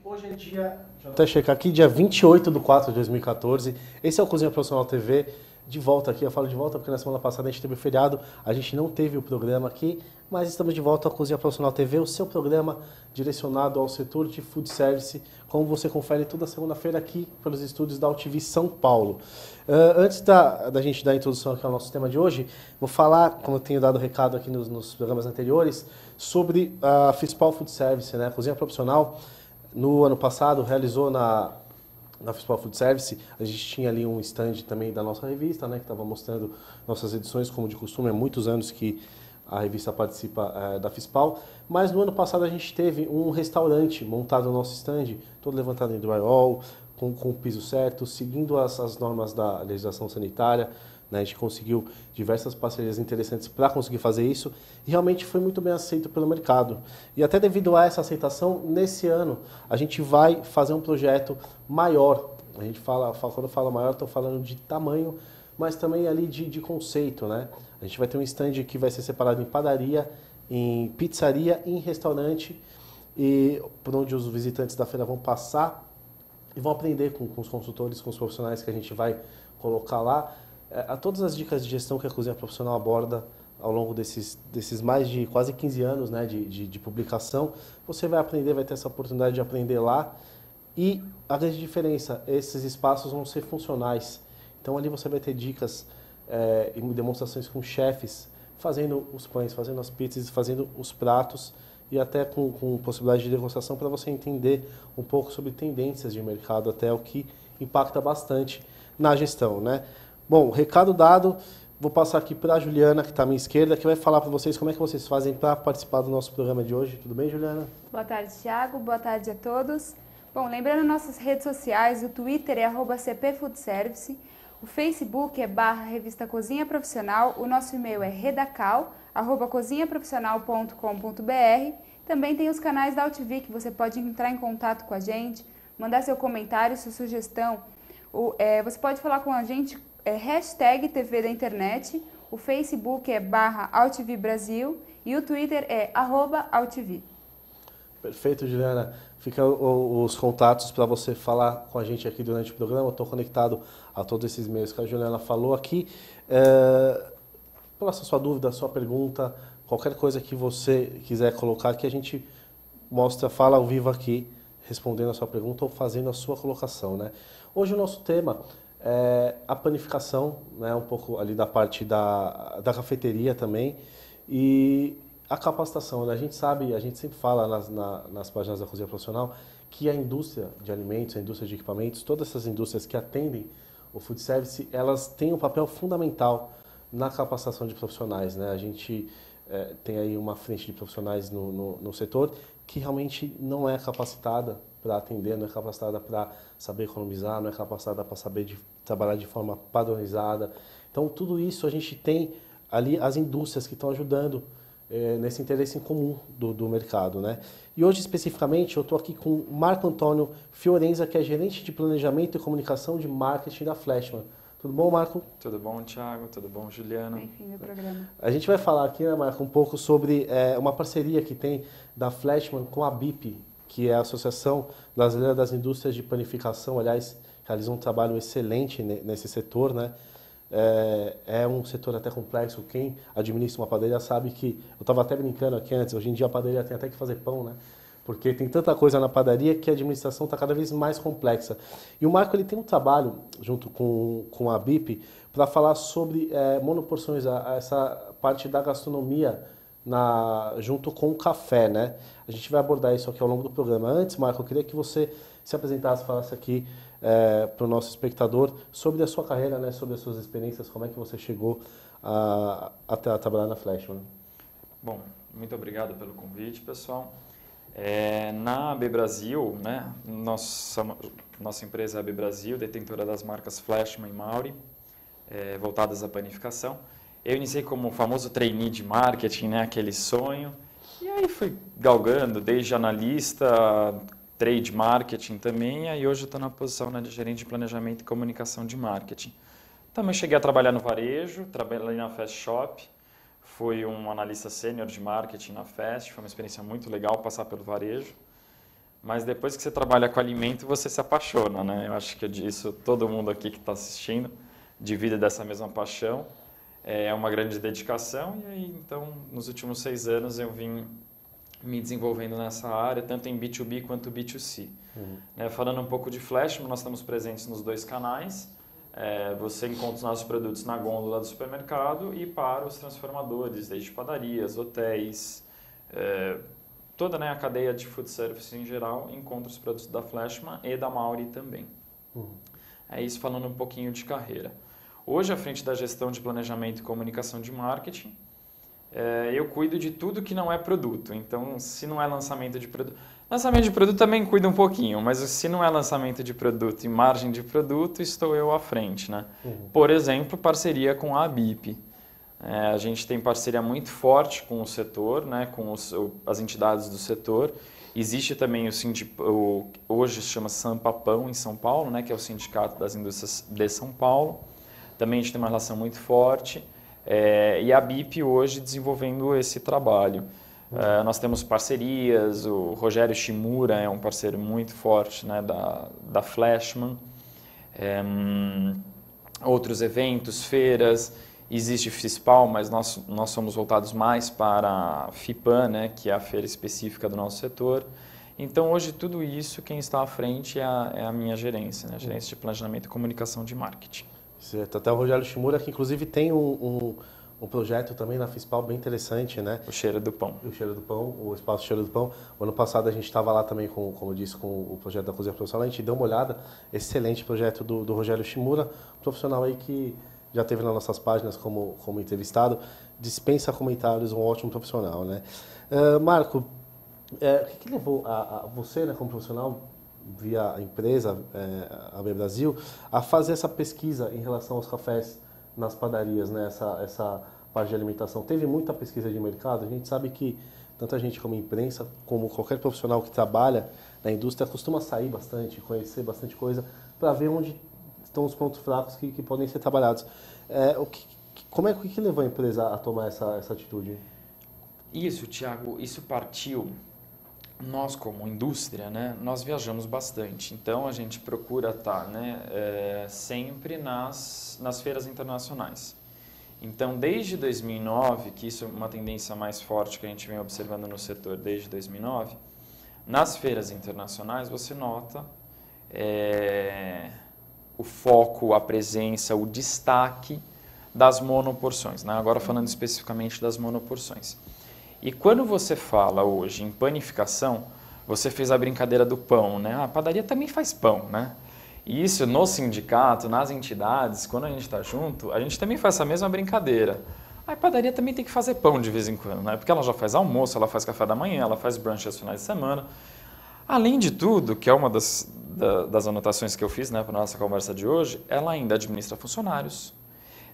Hoje é dia, deixa eu até checar aqui, dia 28/4 de 2014. Esse é o Cozinha Profissional TV, de volta aqui. Eu falo de volta porque na semana passada a gente teve o feriado, a gente não teve o programa aqui, mas estamos de volta ao Cozinha Profissional TV, o seu programa direcionado ao setor de food service, como você confere toda segunda-feira aqui pelos estúdios da UTV São Paulo. Antes da gente dar a introdução aqui ao nosso tema de hoje, vou falar, como eu tenho dado recado aqui nos programas anteriores, sobre a FISPAL Food Service, né? A Cozinha Profissional. No ano passado, realizou na FISPAL Food Service, a gente tinha ali um stand também da nossa revista, né, que estava mostrando nossas edições, como de costume, há muitos anos que a revista participa da FISPAL, mas no ano passado a gente teve um restaurante montado no nosso stand, todo levantado em drywall, com o piso certo, seguindo as normas da legislação sanitária, né, a gente conseguiu diversas parcerias interessantes para conseguir fazer isso e realmente foi muito bem aceito pelo mercado. E até devido a essa aceitação, nesse ano a gente vai fazer um projeto maior. A gente quando fala maior, estou falando de tamanho, mas também ali de conceito, né? A gente vai ter um stand que vai ser separado em padaria, em pizzaria e em restaurante, e por onde os visitantes da feira vão passar e vão aprender com os consultores, com os profissionais que a gente vai colocar lá, a todas as dicas de gestão que a Cozinha Profissional aborda ao longo desses mais de quase 15 anos, né, de publicação. Você vai aprender, vai ter essa oportunidade de aprender lá. E a grande diferença, esses espaços vão ser funcionais. Então ali você vai ter dicas e demonstrações com chefes, fazendo os pães, fazendo as pizzas, fazendo os pratos e até com possibilidade de degustação para você entender um pouco sobre tendências de mercado, até o que impacta bastante na gestão, né? Bom, recado dado, vou passar aqui para a Juliana, que está à minha esquerda, que vai falar para vocês como é que vocês fazem para participar do nosso programa de hoje. Tudo bem, Juliana? Boa tarde, Thiago. Boa tarde a todos. Bom, lembrando nossas redes sociais, o Twitter é @cpfoodservice, o Facebook é /Revista Cozinha Profissional, o nosso e-mail é redacal@cozinhaprofissional.com.br. Também tem os canais da UTV que você pode entrar em contato com a gente, mandar seu comentário, sua sugestão. Você pode falar com a gente, hashtag TV da Internet, o Facebook é /AltV Brasil e o Twitter é @AltV. Perfeito, Juliana. Fica os contatos para você falar com a gente aqui durante o programa. Eu estou conectado a todos esses meios que a Juliana falou aqui. Faça sua dúvida, sua pergunta, qualquer coisa que você quiser colocar, que a gente fala ao vivo aqui, respondendo a sua pergunta ou fazendo a sua colocação, né? Hoje o nosso tema é a panificação, né, um pouco ali da parte da cafeteria também, e a capacitação, né? A gente sabe, a gente sempre fala nas páginas da Cozinha Profissional que a indústria de alimentos, a indústria de equipamentos, todas essas indústrias que atendem o food service, elas têm um papel fundamental na capacitação de profissionais, né? A gente tem aí uma frente de profissionais no setor que realmente não é capacitada para atender, não é capacitada para saber economizar, não é capacitada para saber trabalhar de forma padronizada. Então, tudo isso a gente tem ali as indústrias que estão ajudando nesse interesse em comum do mercado, né? E hoje, especificamente, eu estou aqui com o Marco Antônio Fiorenza, que é gerente de planejamento e comunicação de marketing da Flashman. Tudo bom, Marco? Tudo bom, Thiago? Tudo bom, Juliana? Bem-vindo ao programa. A gente vai falar aqui, né, Marco, um pouco sobre uma parceria que tem da Flashman com a BIP, que é a Associação Brasileira das Indústrias de Panificação. Aliás, realizam um trabalho excelente nesse setor, né? É um setor até complexo. Quem administra uma padaria sabe que... Eu estava até brincando aqui antes, hoje em dia a padaria tem até que fazer pão, né? Porque tem tanta coisa na padaria que a administração está cada vez mais complexa. E o Marco ele tem um trabalho, junto com a BIP, para falar sobre monoporções, essa parte da gastronomia junto com o café, né? A gente vai abordar isso aqui ao longo do programa. Antes, Marco, eu queria que você se apresentasse, falasse aqui para o nosso espectador sobre a sua carreira, né? Sobre as suas experiências, como é que você chegou a trabalhar na Flashman. Bom, muito obrigado pelo convite, pessoal. Na AB Brasil, né, nossa empresa é a AB Brasil, detentora das marcas Flashman e Mauri, voltadas à panificação. Eu iniciei como o famoso trainee de marketing, né, aquele sonho, e aí fui galgando, desde analista, trade marketing também, e aí hoje estou na posição, né, de gerente de planejamento e comunicação de marketing. Também cheguei a trabalhar no varejo, trabalhei na Fast Shop, fui um analista sênior de marketing na Fast, foi uma experiência muito legal passar pelo varejo. Mas depois que você trabalha com alimento, você se apaixona, né? Eu acho que disso todo mundo aqui que está assistindo divide dessa mesma paixão. É uma grande dedicação e aí, então, nos últimos 6 anos eu vim me desenvolvendo nessa área, tanto em B2B quanto B2C. Falando um pouco de Flashman, nós estamos presentes nos 2 canais. Você encontra os nossos produtos na gôndola do supermercado e para os transformadores, desde padarias, hotéis, toda, né, a cadeia de food service em geral, encontra os produtos da Flashman e da Mauri também. É isso, falando um pouquinho de carreira. Hoje, à frente da gestão de planejamento e comunicação de marketing, eu cuido de tudo que não é produto. Então, se não é lançamento de produto... Lançamento de produto também cuido um pouquinho, mas se não é lançamento de produto e margem de produto, estou eu à frente, né? Por exemplo, parceria com a ABIP. A gente tem parceria muito forte com o setor, né, com as entidades do setor. Existe também hoje se chama Sampapão, em São Paulo, né, que é o Sindicato das Indústrias de São Paulo. Também a gente tem uma relação muito forte. E a ABIP hoje desenvolvendo esse trabalho. Nós temos parcerias, o Rogério Shimura é um parceiro muito forte, né, da Flashman. Outros eventos, feiras, existe FISPAL, mas nós somos voltados mais para a FIPAM, né, que é a feira específica do nosso setor. Então, hoje, tudo isso, quem está à frente é a minha gerência, né, a gerência de planejamento e comunicação de marketing. Certo. Até o Rogério Shimura, que inclusive tem um projeto também na FISPAL bem interessante, né? O Cheiro do Pão. O Cheiro do Pão, o Espaço Cheiro do Pão. O ano passado a gente estava lá também, como eu disse, com o projeto da Cozinha Profissional. A gente deu uma olhada, excelente projeto do Rogério Shimura, profissional aí que já teve nas nossas páginas como entrevistado, dispensa comentários, um ótimo profissional, né? Marco, o que levou a você, né, como profissional, via a empresa, a AB Brasil, a fazer essa pesquisa em relação aos cafés nas padarias, né? Essa parte de alimentação? Teve muita pesquisa de mercado. A gente sabe que tanto a gente como imprensa, como qualquer profissional que trabalha na indústria, costuma sair bastante, conhecer bastante coisa, para ver onde estão os pontos fracos que podem ser trabalhados. O que levou a empresa a tomar essa atitude? Isso, Thiago, isso partiu... Nós, como indústria, né, nós viajamos bastante, então a gente procura estar, né, sempre nas feiras internacionais. Então, desde 2009, que isso é uma tendência mais forte que a gente vem observando no setor desde 2009, nas feiras internacionais você nota o foco, a presença, o destaque das monoporções, né? Agora falando especificamente das monoporções. E quando você fala hoje em panificação, você fez a brincadeira do pão, né? A padaria também faz pão, né? E isso no sindicato, nas entidades, quando a gente está junto, a gente também faz essa mesma brincadeira. A padaria também tem que fazer pão de vez em quando, né? Porque ela já faz almoço, ela faz café da manhã, ela faz brunch aos finais de semana. Além de tudo, que é uma das anotações que eu fiz, né, para a nossa conversa de hoje, ela ainda administra funcionários,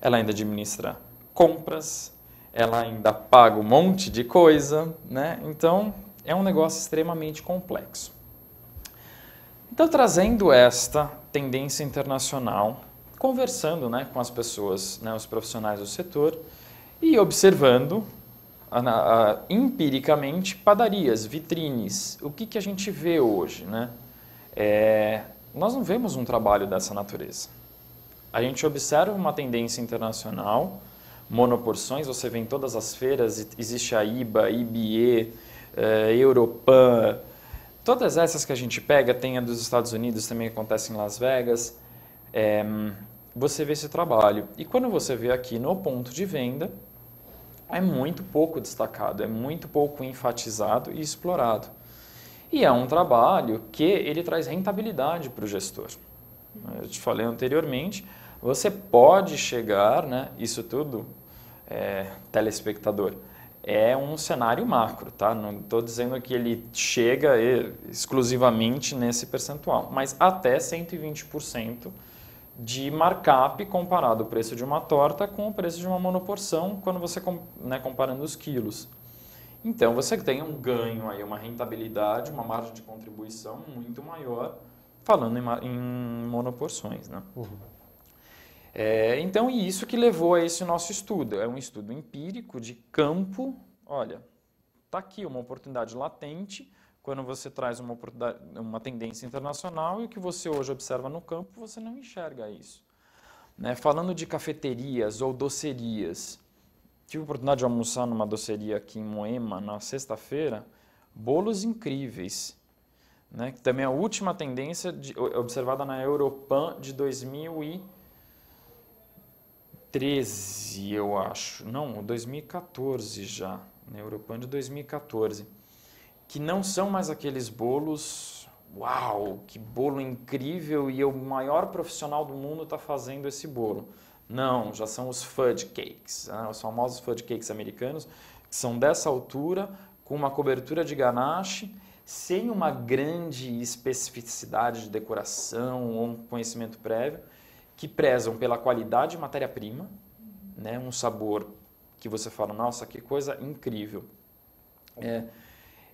ela ainda administra compras, ela ainda paga um monte de coisa, né? Então, é um negócio extremamente complexo. Então, trazendo esta tendência internacional, conversando, né, com as pessoas, né, os profissionais do setor e observando empiricamente padarias, vitrines, o que a gente vê hoje, né? Nós não vemos um trabalho dessa natureza. A gente observa uma tendência internacional, monoporções, você vê em todas as feiras, existe a IBA, IBE, Europan, todas essas que a gente pega, tem a dos Estados Unidos, também acontece em Las Vegas, você vê esse trabalho. E quando você vê aqui no ponto de venda, é muito pouco destacado, é muito pouco enfatizado e explorado. E é um trabalho que ele traz rentabilidade para o gestor. Eu te falei anteriormente, você pode chegar, né, isso tudo, telespectador, é um cenário macro, tá? Não estou dizendo que ele chega exclusivamente nesse percentual, mas até 120% de markup comparado o preço de uma torta com o preço de uma monoporção, quando você, né, comparando os quilos. Então, você tem um ganho, aí, uma rentabilidade, uma margem de contribuição muito maior, falando em monoporções, né? Então, e isso que levou a esse nosso estudo. É um estudo empírico de campo. Olha, está aqui uma oportunidade latente, quando você traz uma tendência internacional e o que você hoje observa no campo, você não enxerga isso. Né? Falando de cafeterias ou docerias, tive a oportunidade de almoçar numa doceria aqui em Moema na sexta-feira, bolos incríveis. Né? Que também é a última tendência observada na Europan de 2013, eu acho. Não, 2014 já. Na Europan de 2014. Que não são mais aqueles bolos, uau, que bolo incrível e o maior profissional do mundo está fazendo esse bolo. Não, já são os fudge cakes, né? Os famosos fudge cakes americanos, que são dessa altura, com uma cobertura de ganache, sem uma grande especificidade de decoração ou um conhecimento prévio, que prezam pela qualidade de matéria-prima, né? Um sabor que você fala, nossa, que coisa incrível.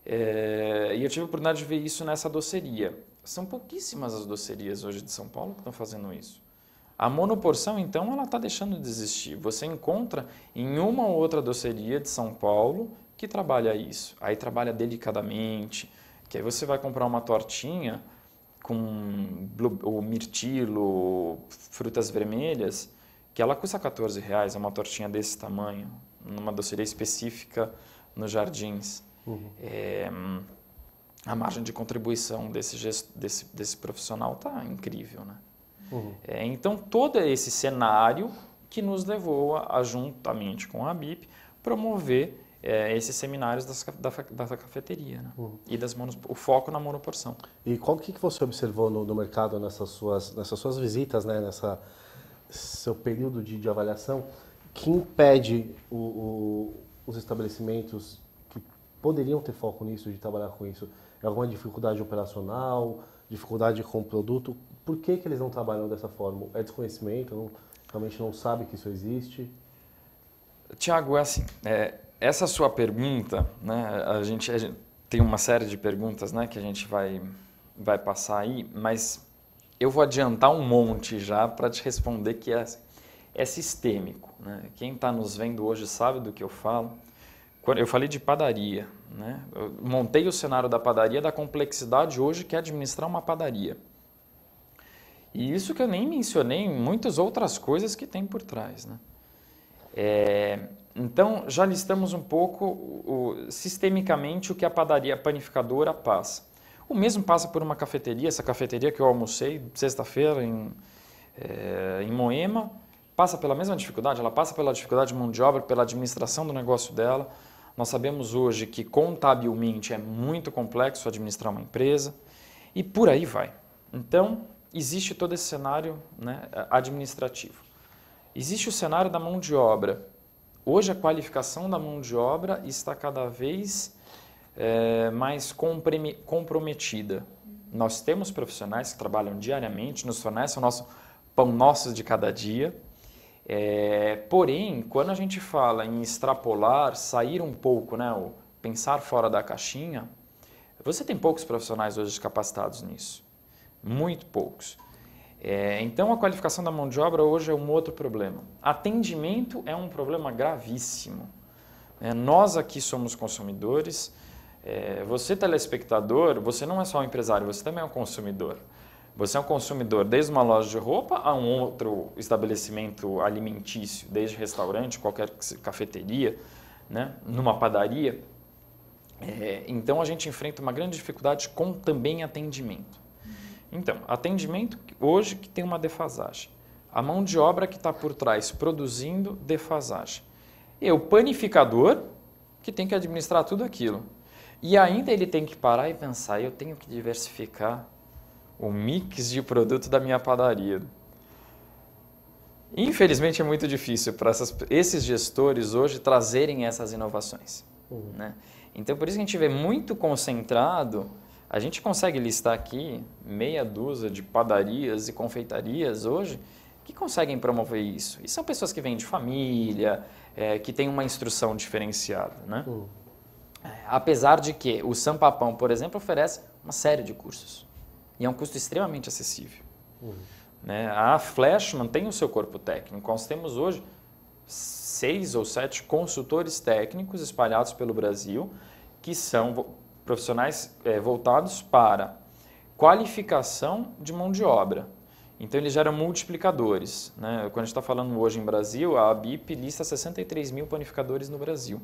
E eu tive a oportunidade de ver isso nessa doceria. São pouquíssimas as docerias hoje de São Paulo que estão fazendo isso. A monoporção, então, ela está deixando de existir. Você encontra em uma ou outra doceria de São Paulo que trabalha isso. Aí trabalha delicadamente, que aí você vai comprar uma tortinha com o mirtilo, frutas vermelhas, que ela custa R$14, é uma tortinha desse tamanho, numa doceria específica nos Jardins. A margem de contribuição desse profissional está incrível, né? Então, todo esse cenário que nos levou a, juntamente com a BIP, promover esses seminários da cafeteria, né? E o foco na monoporção. E qual que você observou no mercado nessas suas visitas, né? Seu período de avaliação, que impede os estabelecimentos que poderiam ter foco nisso, de trabalhar com isso? É alguma dificuldade operacional, dificuldade com o produto? Por que eles não trabalham dessa forma? É desconhecimento? Realmente não sabe que isso existe? Tiago, assim, essa sua pergunta, né, a gente tem uma série de perguntas, né, que a gente vai passar aí, mas eu vou adiantar um monte já para te responder que é sistêmico. Né? Quem está nos vendo hoje sabe do que eu falo. Eu falei de padaria, né? Eu montei o cenário da padaria, da complexidade hoje que é administrar uma padaria. E isso que eu nem mencionei em muitas outras coisas que tem por trás. Né? Então, já listamos um pouco sistemicamente o que a panificadora passa. O mesmo passa por uma cafeteria, essa cafeteria que eu almocei sexta-feira em Moema, passa pela mesma dificuldade, ela passa pela dificuldade de mão de obra, pela administração do negócio dela. Nós sabemos hoje que contabilmente é muito complexo administrar uma empresa e por aí vai. Então, existe todo esse cenário, né, administrativo. Existe o cenário da mão de obra. Hoje a qualificação da mão de obra está cada vez mais comprometida. Nós temos profissionais que trabalham diariamente, nos fornecem o nosso pão nosso de cada dia. Porém, quando a gente fala em extrapolar, sair um pouco, né, ou pensar fora da caixinha, você tem poucos profissionais hoje capacitados nisso. Muito poucos. Então, a qualificação da mão de obra hoje é um outro problema. Atendimento é um problema gravíssimo. Nós aqui somos consumidores. Você, telespectador, você não é só um empresário, você também é um consumidor. Você é um consumidor desde uma loja de roupa a um outro estabelecimento alimentício, desde restaurante, qualquer cafeteria, né, numa padaria. Então, a gente enfrenta uma grande dificuldade com também atendimento. Então, atendimento hoje que tem uma defasagem. A mão de obra que está por trás produzindo, defasagem. E o panificador que tem que administrar tudo aquilo. E ainda ele tem que parar e pensar, eu tenho que diversificar o mix de produto da minha padaria. Infelizmente é muito difícil para esses gestores hoje trazerem essas inovações. Né? Então, por isso que a gente vê muito concentrado. A gente consegue listar aqui meia dúzia de padarias e confeitarias hoje que conseguem promover isso. E são pessoas que vêm de família, que têm uma instrução diferenciada. Né? Apesar de que o Sampapão, por exemplo, oferece uma série de cursos. E é um custo extremamente acessível. né? A Flashman tem o seu corpo técnico. Nós temos hoje 6 ou 7 consultores técnicos espalhados pelo Brasil, que são profissionais voltados para qualificação de mão de obra. Então, eles geram multiplicadores, né? Quando a gente está falando hoje em Brasil, a ABIP lista 63 mil panificadores no Brasil.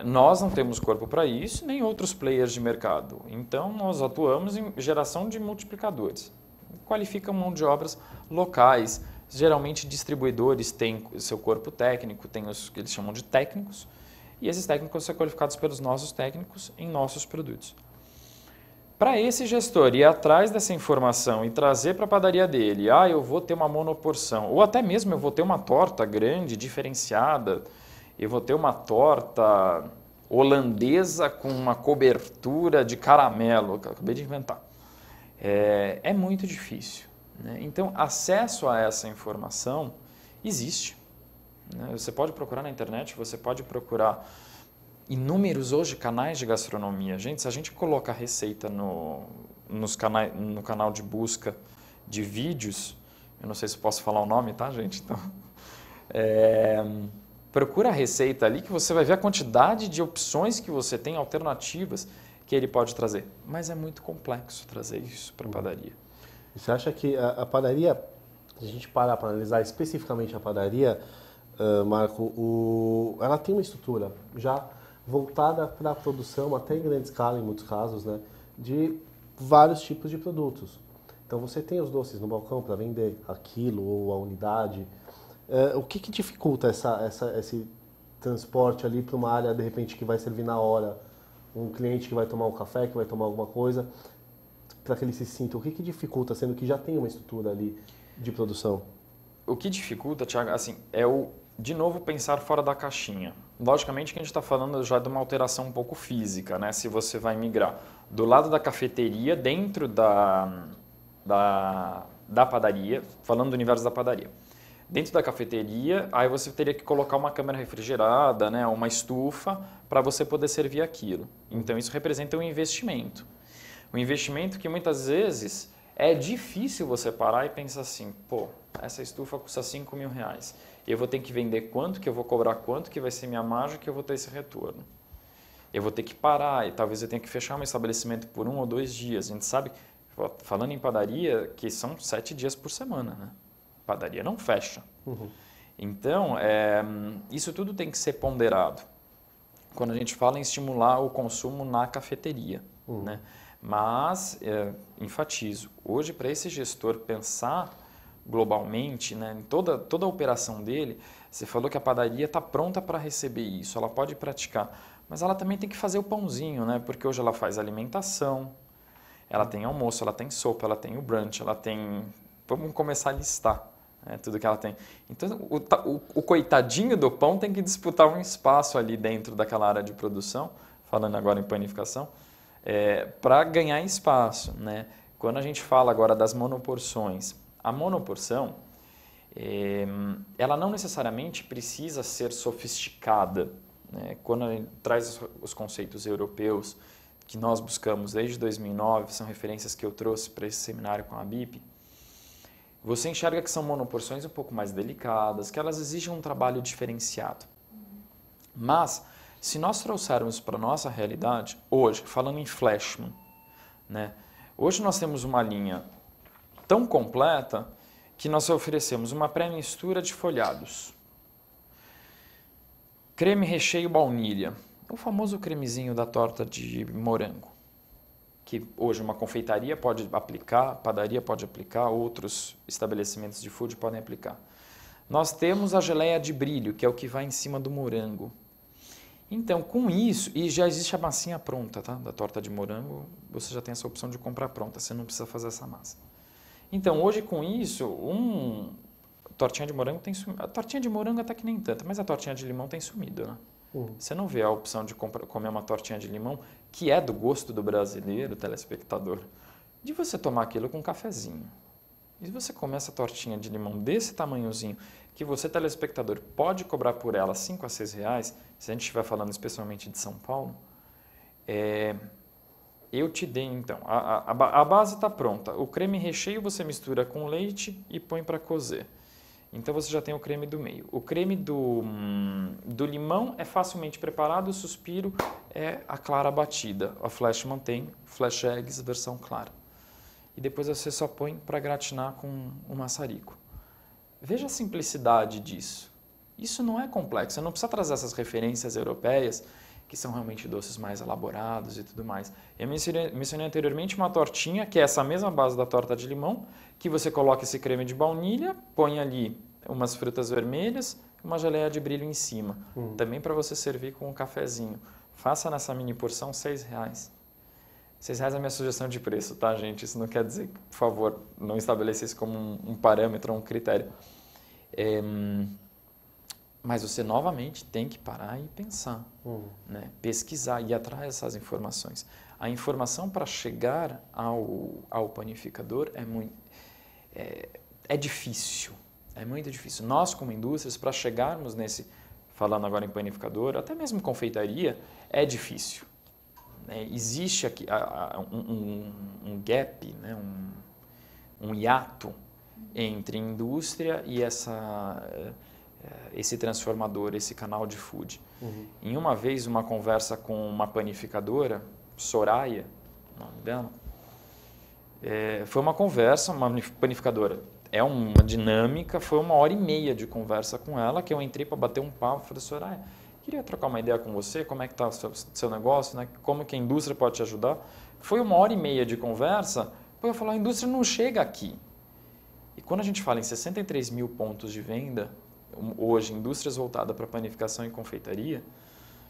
Nós não temos corpo para isso, nem outros players de mercado. Então, nós atuamos em geração de multiplicadores. Qualificam mão de obras locais. Geralmente, distribuidores têm seu corpo técnico, tem os que eles chamam de técnicos, e esses técnicos são qualificados pelos nossos técnicos em nossos produtos. Para esse gestor ir atrás dessa informação e trazer para a padaria dele, eu vou ter uma monoporção, ou até mesmo eu vou ter uma torta grande, diferenciada, eu vou ter uma torta holandesa com uma cobertura de caramelo, que eu acabei de inventar. É muito difícil, né? Então, acesso a essa informação existe, né? Você pode procurar na internet, você pode procurar inúmeros hoje canais de gastronomia. Gente, se a gente colocar receita no canal de busca de vídeos, eu não sei se posso falar o nome, tá, gente? Então, procura a receita ali que você vai ver a quantidade de opções que você tem, alternativas que ele pode trazer. Mas é muito complexo trazer isso para a padaria. E você acha que a padaria, se a gente parar para analisar especificamente a padaria, Marco, ela tem uma estrutura já voltada para a produção, até em grande escala, em muitos casos, né, de vários tipos de produtos. Então, você tem os doces no balcão para vender a quilo ou a unidade. O que dificulta esse transporte ali para uma área, de repente, que vai servir na hora? Um cliente que vai tomar um café, que vai tomar alguma coisa, para que ele se sinta. O que dificulta, sendo que já tem uma estrutura ali de produção? O que dificulta, Thiago, assim, de novo, pensar fora da caixinha. Logicamente que a gente está falando já de uma alteração um pouco física, né? Se você vai migrar do lado da cafeteria, dentro da padaria, falando do universo da padaria. Dentro da cafeteria, aí você teria que colocar uma câmara refrigerada, né? Uma estufa, para você poder servir aquilo. Então, isso representa um investimento. Um investimento que muitas vezes é difícil você parar e pensar assim, essa estufa custa R$5.000. Eu vou ter que vender quanto, que eu vou cobrar quanto, que vai ser minha margem, que eu vou ter esse retorno. Eu vou ter que parar e talvez eu tenha que fechar meu estabelecimento por 1 ou 2 dias. A gente sabe, falando em padaria, que são 7 dias por semana, né? Padaria não fecha. Uhum. Então, isso tudo tem que ser ponderado quando a gente fala em estimular o consumo na cafeteria, né? Mas, enfatizo, hoje para esse gestor pensar globalmente, né, em toda a operação dele, você falou que a padaria está pronta para receber isso, ela pode praticar, mas ela também tem que fazer o pãozinho, né, porque hoje ela faz alimentação, ela tem almoço, ela tem sopa, ela tem o brunch, ela tem... Vamos começar a listar, né, tudo que ela tem. Então, o coitadinho do pão tem que disputar um espaço ali dentro daquela área de produção, falando agora em panificação, para ganhar espaço, né? Quando a gente fala agora das monoporções, a monoporção, ela não necessariamente precisa ser sofisticada, né? Quando a gente traz os conceitos europeus que nós buscamos desde 2009, são referências que eu trouxe para esse seminário com a ABIP, você enxerga que são monoporções um pouco mais delicadas, que elas exigem um trabalho diferenciado. Mas, se nós trouxermos para a nossa realidade, hoje, falando em Flashman, né? Hoje nós temos uma linha tão completa que nós oferecemos uma pré-mistura de folhados, creme recheio baunilha, o famoso cremezinho da torta de morango, que hoje uma confeitaria pode aplicar, padaria pode aplicar, outros estabelecimentos de food podem aplicar. Nós temos a geleia de brilho, que é o que vai em cima do morango. Então, com isso, e já existe a massinha pronta, tá? Da torta de morango, você já tem essa opção de comprar pronta, você não precisa fazer essa massa. Então, hoje com isso, tortinha de morango tem sumido. A tortinha de morango até que nem tanto, mas a tortinha de limão tem sumido, né? Você não vê a opção de comer uma tortinha de limão, que é do gosto do brasileiro, telespectador, de você tomar aquilo com um cafezinho. E se você comer essa tortinha de limão desse tamanhozinho, que você, telespectador, pode cobrar por ela R$5 a R$6, se a gente estiver falando especialmente de São Paulo, eu te dei, então, a base está pronta. O creme recheio você mistura com leite e põe para cozer. Então você já tem o creme do meio. O creme do limão é facilmente preparado, o suspiro é a clara batida. A Flash mantém Flash Eggs versão clara. E depois você só põe para gratinar com o maçarico. Veja a simplicidade disso. Isso não é complexo, você não precisa trazer essas referências europeias, que são realmente doces mais elaborados e tudo mais. Eu mencionei anteriormente uma tortinha, que é essa mesma base da torta de limão, que você coloca esse creme de baunilha, põe ali umas frutas vermelhas, uma geleia de brilho em cima. Também para você servir com um cafezinho. Faça nessa mini porção R$6. R$6 é a minha sugestão de preço, tá, gente? Isso não quer dizer que, por favor, não estabeleça isso como um parâmetro, um critério. Mas você, novamente, tem que parar e pensar, né? Pesquisar, ir atrás dessas informações. A informação para chegar ao panificador é difícil, é muito difícil. Nós, como indústrias, para chegarmos nesse, falando agora em panificador, até mesmo confeitaria, é difícil. Existe aqui um gap, né? um hiato entre indústria e esse transformador, esse canal de food. Em uma vez, uma conversa com uma panificadora, Soraya, o nome dela, foi uma conversa, uma panificadora, é uma dinâmica, foi 1h30 de conversa com ela, que eu entrei para bater um papo, falei, Soraya, queria trocar uma ideia com você, como é que está o seu negócio, né? Como que a indústria pode te ajudar. Foi 1h30 de conversa, eu falei, a indústria não chega aqui. E quando a gente fala em 63 mil pontos de venda, hoje, indústrias voltadas para panificação e confeitaria,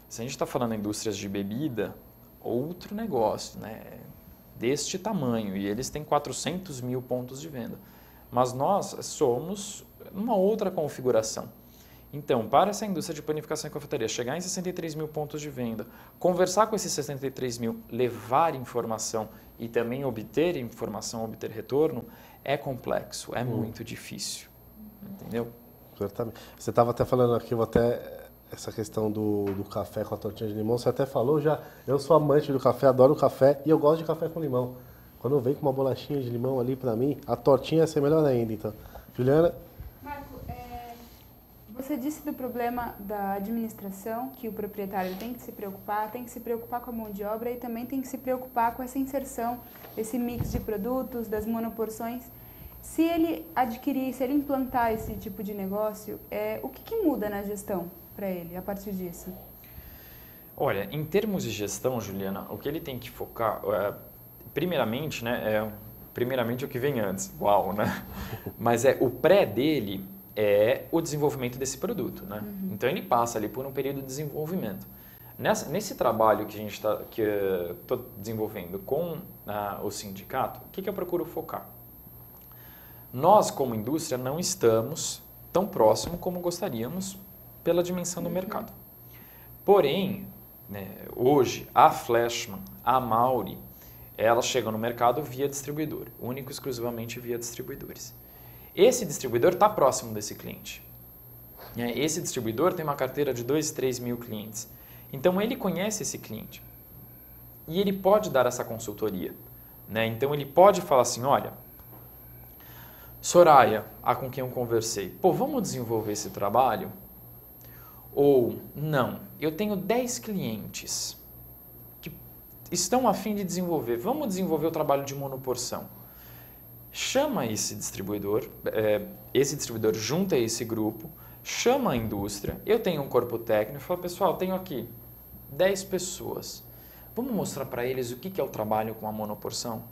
se a gente está falando em indústrias de bebida, outro negócio, né? Deste tamanho, e eles têm 400 mil pontos de venda. Mas nós somos uma outra configuração. Então, para essa indústria de panificação e confeitaria chegar em 63 mil pontos de venda, conversar com esses 63 mil, levar informação e também obter informação, obter retorno, é complexo, é muito difícil. Entendeu? Exatamente. Você estava até falando aqui, essa questão do café com a tortinha de limão, você até falou já, eu sou amante do café, adoro café e eu gosto de café com limão. Quando vem com uma bolachinha de limão ali para mim, a tortinha ia ser melhor ainda, então. Juliana? Marco, você disse do problema da administração, que o proprietário tem que se preocupar com a mão de obra e também tem que se preocupar com essa inserção, esse mix de produtos, das monoporções. Se ele adquirir, se ele implantar esse tipo de negócio, o que muda na gestão para ele a partir disso? Olha, em termos de gestão, Juliana, o que ele tem que focar, primeiramente, né, primeiramente o que vem antes, uau, né? Mas o pré dele é o desenvolvimento desse produto, né? Então ele passa ali por um período de desenvolvimento. Nesse trabalho que eu estou desenvolvendo com o sindicato, o que eu procuro focar? Nós, como indústria, não estamos tão próximo como gostaríamos pela dimensão do mercado. Porém, né, hoje, a Flashman, a Mauri, elas chegam no mercado via distribuidor, único e exclusivamente via distribuidores. Esse distribuidor está próximo desse cliente. Esse distribuidor tem uma carteira de 2, 3 mil clientes. Então, ele conhece esse cliente e ele pode dar essa consultoria. Né? Então, ele pode falar assim, olha, Soraya, com quem eu conversei, vamos desenvolver esse trabalho? Ou, não, eu tenho 10 clientes que estão a fim de desenvolver, vamos desenvolver o trabalho de monoporção. Chama esse distribuidor junta esse grupo, chama a indústria, eu tenho um corpo técnico, fala, pessoal, tenho aqui 10 pessoas, vamos mostrar para eles o que é o trabalho com a monoporção?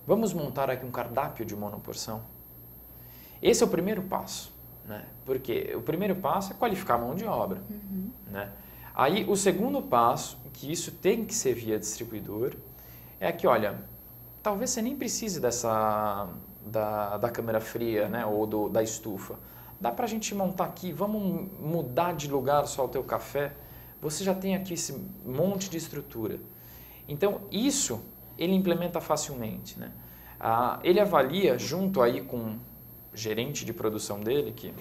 Vamos montar aqui um cardápio de monoporção? Esse é o primeiro passo, né? Porque o primeiro passo é qualificar a mão de obra. Né? Aí o segundo passo, que isso tem que ser via distribuidor, é que, olha, talvez você nem precise da câmara fria, né? Ou da estufa. Dá para a gente montar aqui, vamos mudar de lugar só o teu café. Você já tem aqui esse monte de estrutura. Então, isso ele implementa facilmente. Né? Ele avalia junto aí com gerente de produção dele, que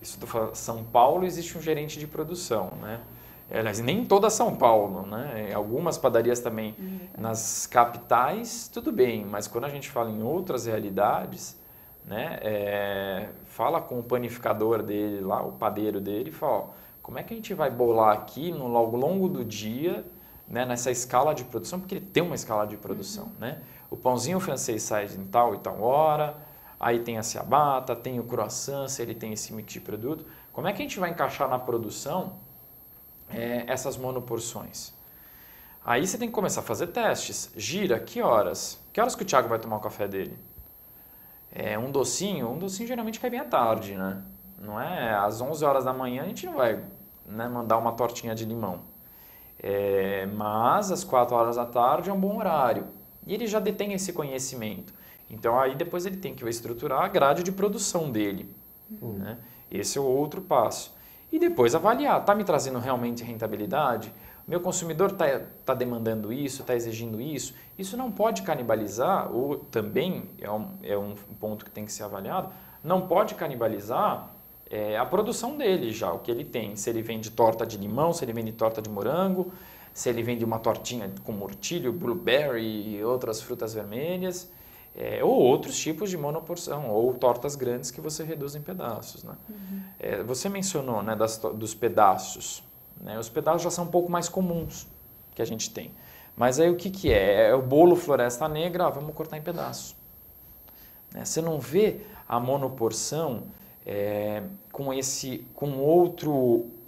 isso São Paulo existe um gerente de produção, né? Aliás, nem em toda São Paulo, né? Em algumas padarias também nas capitais, tudo bem, mas quando a gente fala em outras realidades, né? Fala com o panificador dele lá, o padeiro dele, e fala, ó, como é que a gente vai bolar aqui ao longo do dia, né? Nessa escala de produção, porque ele tem uma escala de produção, né? O pãozinho francês sai em tal e tal hora, aí tem a ciabatta, tem o croissant, se ele tem esse mix de produto. Como é que a gente vai encaixar na produção essas monoporções? Aí você tem que começar a fazer testes. Gira, que horas? Que horas que o Thiago vai tomar o café dele? Um docinho geralmente cai bem à tarde, né? Não é às 11 horas da manhã a gente não vai, né, mandar uma tortinha de limão. Mas às 4 horas da tarde é um bom horário. E ele já detém esse conhecimento. Então aí depois ele tem que estruturar a grade de produção dele. Né? Esse é o outro passo. E depois avaliar, está me trazendo realmente rentabilidade? Meu consumidor está demandando isso, está exigindo isso? Isso não pode canibalizar, ou também é um ponto que tem que ser avaliado, não pode canibalizar a produção dele já, o que ele tem. Se ele vende torta de limão, se ele vende torta de morango, se ele vende uma tortinha com murtílio, blueberry e outras frutas vermelhas, ou outros tipos de monoporção, ou tortas grandes que você reduz em pedaços. Né? Você mencionou, né, dos pedaços. Né? Os pedaços já são um pouco mais comuns que a gente tem. Mas aí o que é? É o bolo Floresta Negra, vamos cortar em pedaços. Né? Você não vê a monoporção com o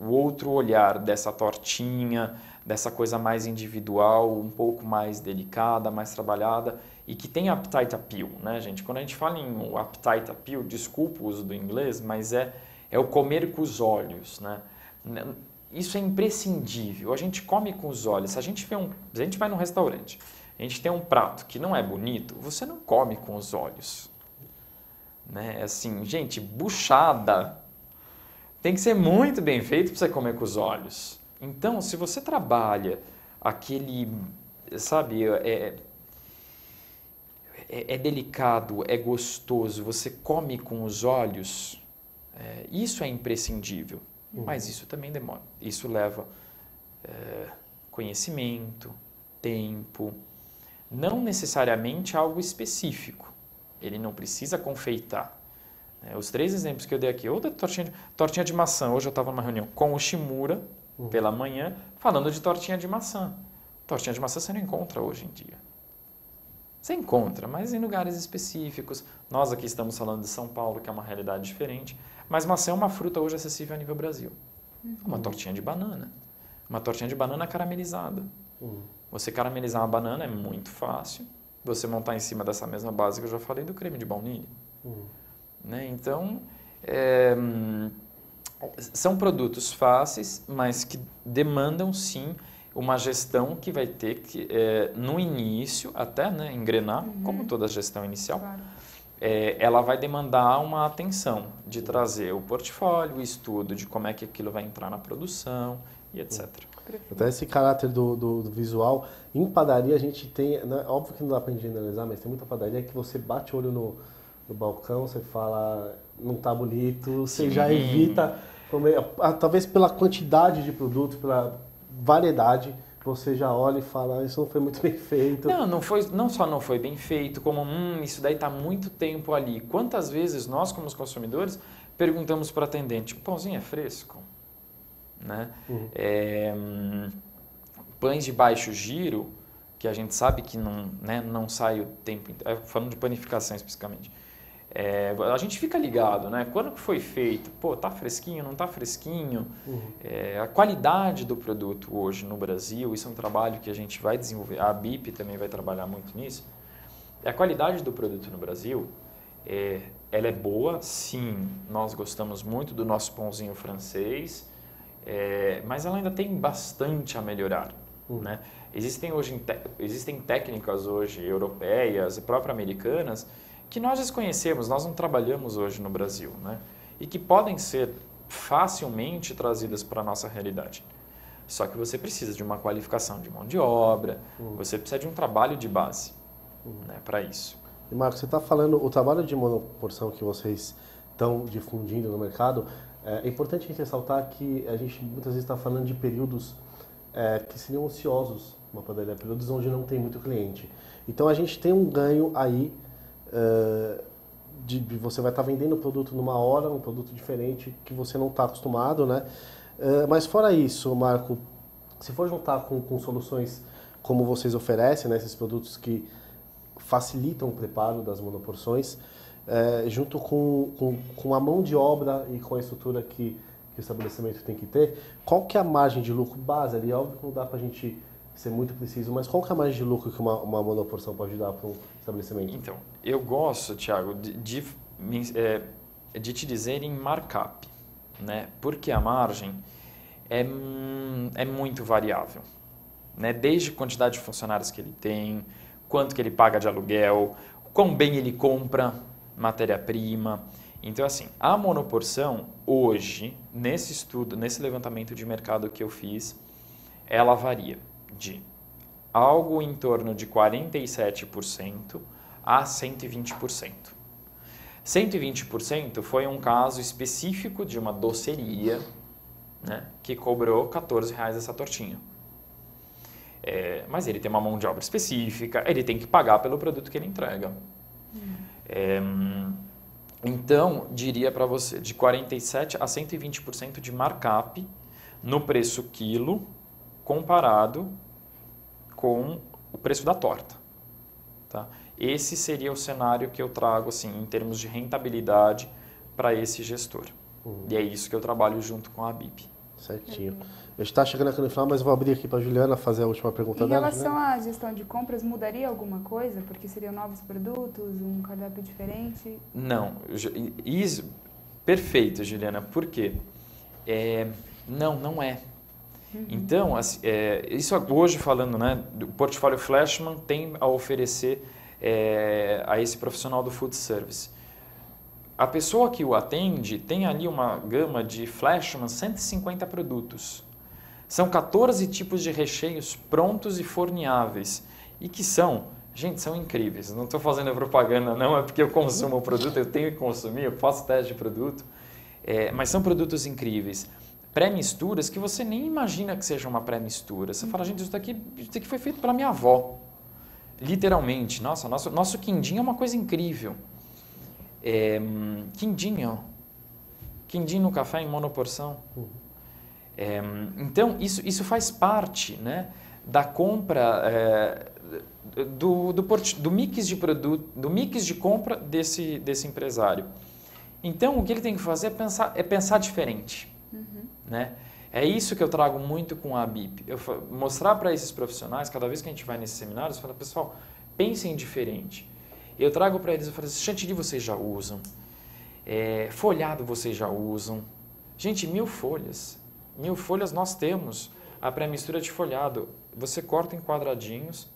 outro olhar dessa tortinha, dessa coisa mais individual, um pouco mais delicada, mais trabalhada e que tem appetite appeal, né, gente? Quando a gente fala em appetite appeal, desculpa o uso do inglês, mas é o comer com os olhos, né? Isso é imprescindível. A gente come com os olhos. Se a gente vai num restaurante, a gente tem um prato que não é bonito, você não come com os olhos. Né? Assim, gente, buchada tem que ser muito bem feito para você comer com os olhos. Então, se você trabalha aquele, sabe, é delicado, é gostoso, você come com os olhos, isso é imprescindível. Mas isso também demora. Isso leva conhecimento, tempo, não necessariamente algo específico. Ele não precisa confeitar. Os 3 exemplos que eu dei aqui, ou da tortinha de maçã, hoje eu estava numa reunião com o Shimura, pela manhã, falando de tortinha de maçã. Tortinha de maçã você não encontra hoje em dia. Você encontra, mas em lugares específicos. Nós aqui estamos falando de São Paulo, que é uma realidade diferente. Mas maçã é uma fruta hoje acessível a nível Brasil. Uma tortinha de banana. Uma tortinha de banana caramelizada. Você caramelizar uma banana é muito fácil. Você montar em cima dessa mesma base que eu já falei do creme de baunilha. Né? Então, são produtos fáceis, mas que demandam, sim, uma gestão que vai ter que, no início, até, né, engrenar, como toda gestão inicial, claro. Ela vai demandar uma atenção de trazer o portfólio, o estudo de como é que aquilo vai entrar na produção e etc. Até esse caráter do visual, em padaria a gente tem, né, óbvio que não dá para generalizar, mas tem muita padaria que você bate o olho no balcão, você fala, não tá bonito, você já evita comer, talvez pela quantidade de produtos, pela variedade, você já olha e fala, isso não foi muito bem feito. Não só não foi bem feito, como isso daí está muito tempo ali. Quantas vezes nós, como os consumidores, perguntamos para o atendente, o pãozinho é fresco? Né? Pães de baixo giro, que a gente sabe que não sai o tempo, falando de panificação especificamente, a gente fica ligado, né? Quando que foi feito? Pô, tá fresquinho, não tá fresquinho? A qualidade do produto hoje no Brasil, isso é um trabalho que a gente vai desenvolver, a BIP também vai trabalhar muito nisso. A qualidade do produto no Brasil, ela é boa, sim, nós gostamos muito do nosso pãozinho francês, mas ela ainda tem bastante a melhorar, né? Existem técnicas hoje europeias e próprias americanas que nós desconhecemos, nós não trabalhamos hoje no Brasil, né? E que podem ser facilmente trazidas para a nossa realidade. Só que você precisa de uma qualificação de mão de obra, você precisa de um trabalho de base, né, para isso. E Marcos, você está falando, o trabalho de monoporção que vocês estão difundindo no mercado, É importante a gente ressaltar que a gente muitas vezes está falando de períodos que seriam ociosos, uma padaria, períodos onde não tem muito cliente. Então a gente tem um ganho aí você vai estar vendendo o produto numa hora, um produto diferente que você não está acostumado, né? Mas fora isso, Marco, se for juntar com soluções como vocês oferecem, né, esses produtos que facilitam o preparo das monoporções, junto com a mão de obra e com a estrutura que o estabelecimento tem que ter, qual que é a margem de lucro base ali? Óbvio que não dá para a gente ser muito preciso, mas qual que é a margem de lucro que uma monoporção pode dar para um estabelecimento? Então, eu gosto, Thiago, de te dizer em markup, né? Porque a margem é muito variável, né? Desde a quantidade de funcionários que ele tem, quanto que ele paga de aluguel, quão bem ele compra matéria-prima. Então, assim, a monoporção hoje, nesse estudo, nesse levantamento de mercado que eu fiz, ela varia de algo em torno de 47% a 120%. 120% foi um caso específico de uma doceria, né, que cobrou R$14 essa tortinha. Mas ele tem uma mão de obra específica, ele tem que pagar pelo produto que ele entrega. Então, diria para você, de 47% a 120% de markup no preço quilo comparado com o preço da torta. Tá? Esse seria o cenário que eu trago assim, em termos de rentabilidade para esse gestor. E é isso que eu trabalho junto com a BIP. Certinho. A gente está chegando aqui no final, mas eu vou abrir aqui para a Juliana fazer a última pergunta dela. Em relação à gestão de compras, mudaria alguma coisa? Porque seriam novos produtos, um cardápio diferente? Não. Isso, perfeito, Juliana. Por quê? Não é. Então, isso hoje falando, né, o portfólio Flashman tem a oferecer a esse profissional do food service. A pessoa que o atende tem ali uma gama de Flashman, 150 produtos. São 14 tipos de recheios prontos e forneáveis e que são incríveis. Não estou fazendo propaganda, não, é porque eu consumo o produto, eu tenho que consumir, eu faço teste de produto, mas são produtos incríveis. Pré-misturas que você nem imagina que seja uma pré-mistura. Você fala, gente, isso daqui foi feito pela minha avó. Literalmente. Nossa, nosso quindim é uma coisa incrível. Quindim no café em monoporção. Então, isso faz parte, né, da compra, do mix de produto, do mix de compra desse empresário. Então, o que ele tem que fazer é pensar diferente. Né? É isso que eu trago muito com a BIP. Mostrar para esses profissionais, cada vez que a gente vai nesses seminários, fala, pessoal, pensem diferente. Eu trago para eles, eu falo assim, chantilly vocês já usam, folhado vocês já usam. Gente, 1000 folhas. 1000 folhas nós temos a pré-mistura de folhado. Você corta em quadradinhos,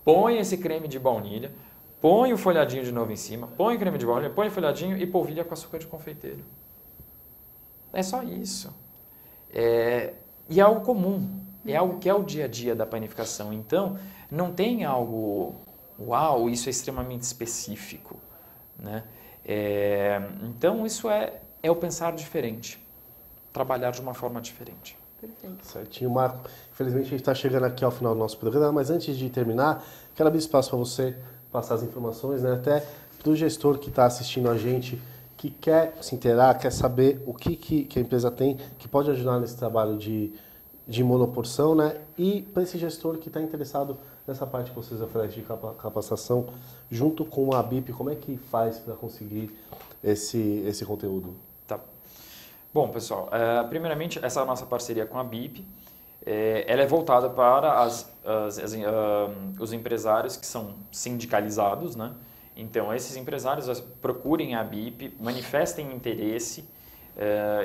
põe esse creme de baunilha, põe o folhadinho de novo em cima, põe o creme de baunilha, põe o folhadinho e polvilha com açúcar de confeiteiro. É só isso. E é algo comum, é algo que é o dia a dia da panificação. Então, não tem algo, uau, isso é extremamente específico. Né? Então, isso é o pensar diferente, trabalhar de uma forma diferente. Perfeito. Certinho, Marco. Infelizmente, a gente está chegando aqui ao final do nosso programa, mas antes de terminar, quero abrir espaço para você passar as informações, né? Até para o gestor que está assistindo a gente, que quer se inteirar, quer saber o que a empresa tem, que pode ajudar nesse trabalho de monoporção, né? E para esse gestor que está interessado nessa parte que vocês oferecem de capacitação, junto com a BIP, como é que faz para conseguir esse conteúdo? Tá. Bom, pessoal, primeiramente, essa nossa parceria com a BIP, ela é voltada para os empresários que são sindicalizados, né? Então, esses empresários procurem a BIP, manifestem interesse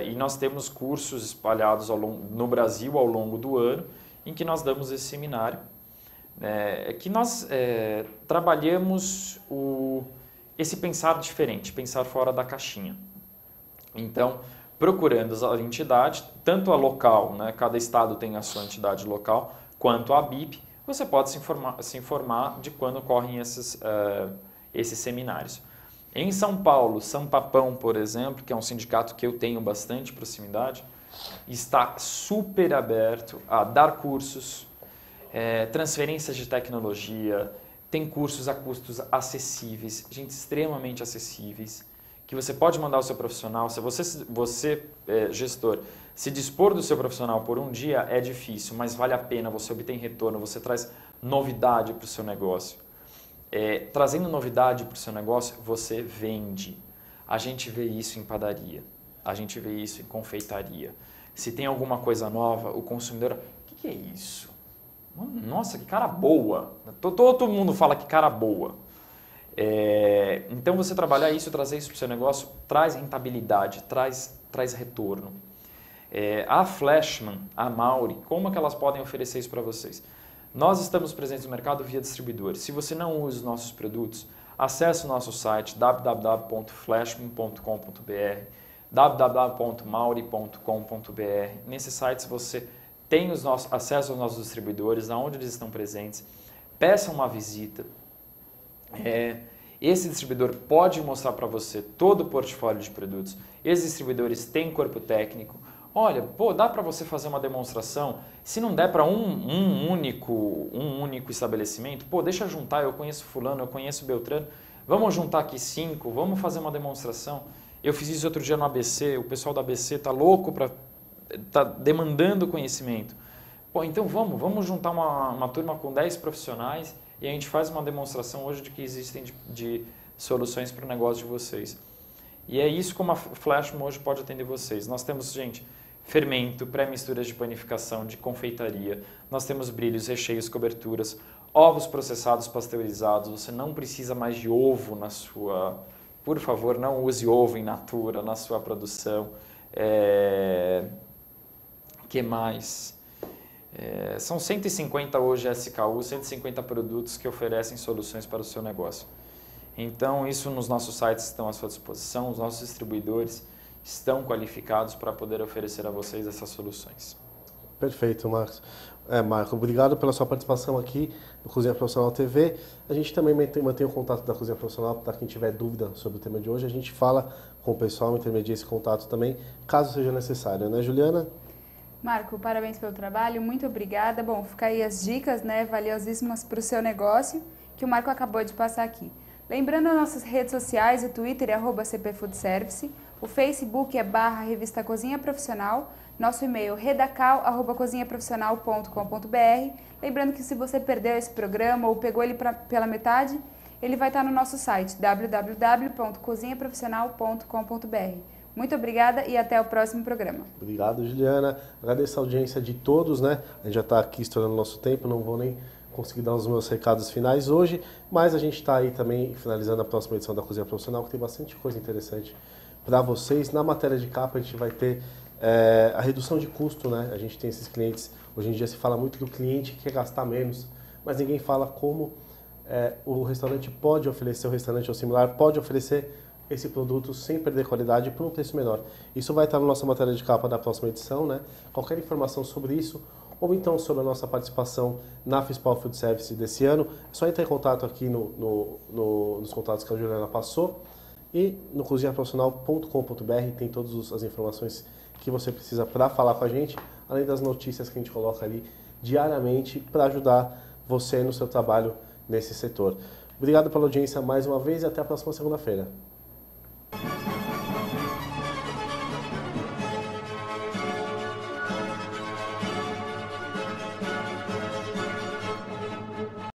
e nós temos cursos espalhados no Brasil ao longo do ano em que nós damos esse seminário, que nós trabalhamos esse pensar diferente, pensar fora da caixinha. Então, procurando a entidade, tanto a local, né, cada estado tem a sua entidade local, quanto a BIP, você pode se informar de quando ocorrem esses seminários. Em São Paulo, São Papão, por exemplo, que é um sindicato que eu tenho bastante proximidade, está super aberto a dar cursos, transferências de tecnologia, tem cursos a custos acessíveis, gente, extremamente acessíveis, que você pode mandar o seu profissional. Se você gestor, se dispor do seu profissional por um dia é difícil, mas vale a pena, você obtém retorno, você traz novidade para o seu negócio. Trazendo novidade para o seu negócio, você vende. A gente vê isso em padaria, a gente vê isso em confeitaria. Se tem alguma coisa nova, o consumidor, o que é isso? Nossa, que cara boa! Todo mundo fala que cara boa. Então você trabalhar isso, trazer isso para o seu negócio, traz rentabilidade, traz retorno. A Flashman, a Mauri, como é que elas podem oferecer isso para vocês? Nós estamos presentes no mercado via distribuidores. Se você não usa os nossos produtos, acesse o nosso site www.flashman.com.br, www.mauri.com.br. Nesses sites você tem acesso aos nossos distribuidores, aonde eles estão presentes. Peça uma visita. Esse distribuidor pode mostrar para você todo o portfólio de produtos. Esses distribuidores têm corpo técnico. Olha, dá para você fazer uma demonstração. Se não der para um único estabelecimento, deixa eu juntar, eu conheço fulano, eu conheço Beltrano, vamos juntar aqui 5, vamos fazer uma demonstração. Eu fiz isso outro dia no ABC, o pessoal do ABC está louco, está demandando conhecimento. Então vamos juntar uma turma com 10 profissionais e a gente faz uma demonstração hoje de que existem de soluções para o negócio de vocês. E é isso como a Flashman hoje pode atender vocês. Nós temos, gente, fermento, pré-misturas de panificação, de confeitaria. Nós temos brilhos, recheios, coberturas, ovos processados, pasteurizados. Você não precisa mais de ovo na sua... Por favor, não use ovo in natura na sua produção. Que mais? São 150 hoje SKU, 150 produtos que oferecem soluções para o seu negócio. Então, isso nos nossos sites estão à sua disposição, os nossos distribuidores estão qualificados para poder oferecer a vocês essas soluções. Perfeito, Marcos. Marco, obrigado pela sua participação aqui no Cozinha Profissional TV. A gente também mantém o contato da Cozinha Profissional para quem tiver dúvida sobre o tema de hoje. A gente fala com o pessoal, intermedia esse contato também, caso seja necessário, né, Juliana? Marco, parabéns pelo trabalho, muito obrigada. Bom, fica aí as dicas, né, valiosíssimas para o seu negócio, que o Marco acabou de passar aqui. Lembrando as nossas redes sociais, o Twitter é @cpfoodservice, o Facebook é /Revista Cozinha Profissional, nosso e-mail redacal@cozinhaprofissional.com.br. Lembrando que se você perdeu esse programa ou pegou ele pela metade, ele vai estar no nosso site www.cozinhaprofissional.com.br. Muito obrigada e até o próximo programa. Obrigado, Juliana. Agradeço a audiência de todos, né? A gente já está aqui estourando o nosso tempo, não vou nem conseguir dar os meus recados finais hoje, mas a gente está aí também finalizando a próxima edição da Cozinha Profissional, que tem bastante coisa interessante para vocês. Na matéria de capa a gente vai ter a redução de custo, né? A gente tem esses clientes, hoje em dia se fala muito que o cliente quer gastar menos, mas ninguém fala como o restaurante pode oferecer, o restaurante ou similar pode oferecer esse produto sem perder qualidade por um preço menor. Isso vai estar na nossa matéria de capa da próxima edição, né? Qualquer informação sobre isso, ou então sobre a nossa participação na FISPAL Food Service desse ano, é só entrar em contato aqui nos contatos que a Juliana passou e no cozinhaprofissional.com.br tem todas as informações que você precisa para falar com a gente, além das notícias que a gente coloca ali diariamente para ajudar você no seu trabalho nesse setor. Obrigado pela audiência mais uma vez e até a próxima segunda-feira.